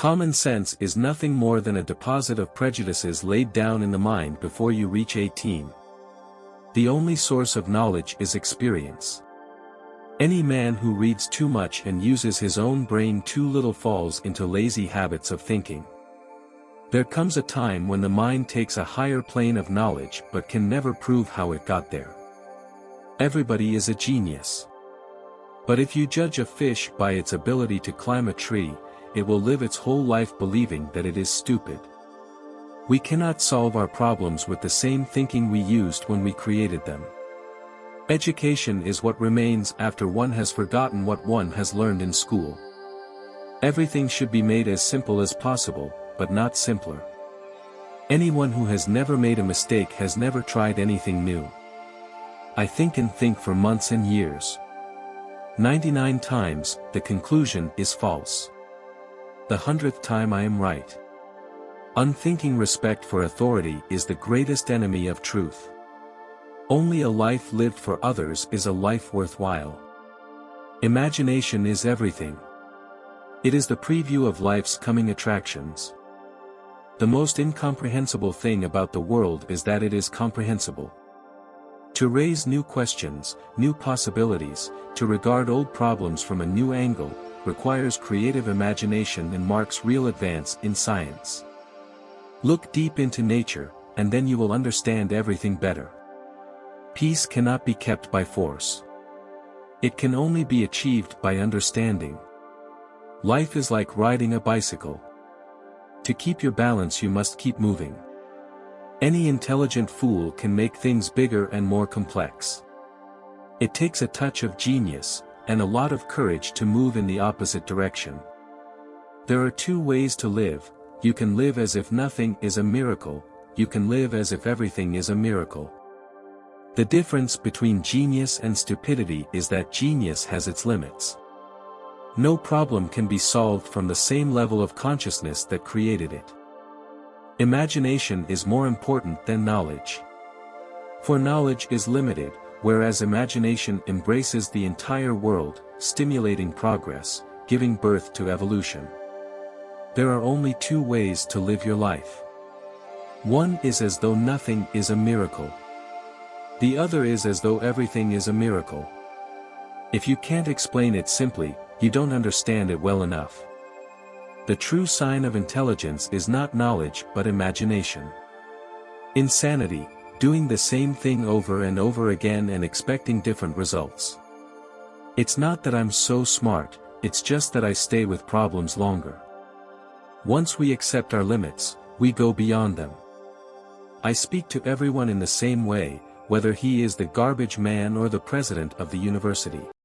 Common sense is nothing more than a deposit of prejudices laid down in the mind before you reach 18. The only source of knowledge is experience. Any man who reads too much and uses his own brain too little falls into lazy habits of thinking. There comes a time when the mind takes a higher plane of knowledge but can never prove how it got there. Everybody is a genius. But if you judge a fish by its ability to climb a tree, it will live its whole life believing that it is stupid. We cannot solve our problems with the same thinking we used when we created them. Education is what remains after one has forgotten what one has learned in school. Everything should be made as simple as possible, but not simpler. Anyone who has never made a mistake has never tried anything new. I think and think for months and years. 99 times, the conclusion is false. The 100th time I am right. Unthinking respect for authority is the greatest enemy of truth. Only a life lived for others is a life worthwhile. Imagination is everything. It is the preview of life's coming attractions. The most incomprehensible thing about the world is that it is comprehensible. To raise new questions, new possibilities, to regard old problems from a new angle, requires creative imagination and marks real advance in science. Look deep into nature, and then you will understand everything better. Peace cannot be kept by force. It can only be achieved by understanding. Life is like riding a bicycle. To keep your balance you must keep moving. Any intelligent fool can make things bigger and more complex. It takes a touch of genius, and a lot of courage to move in the opposite direction. There are two ways to live. You can live as if nothing is a miracle, you can live as if everything is a miracle. The difference between genius and stupidity is that genius has its limits. No problem can be solved from the same level of consciousness that created it. Imagination is more important than knowledge. For knowledge is limited, whereas imagination embraces the entire world, stimulating progress, giving birth to evolution. There are only two ways to live your life. One is as though nothing is a miracle. The other is as though everything is a miracle. If you can't explain it simply, you don't understand it well enough. The true sign of intelligence is not knowledge but imagination. Insanity, doing the same thing over and over again and expecting different results. It's not that I'm so smart, it's just that I stay with problems longer. Once we accept our limits, we go beyond them. I speak to everyone in the same way, whether he is the garbage man or the president of the university.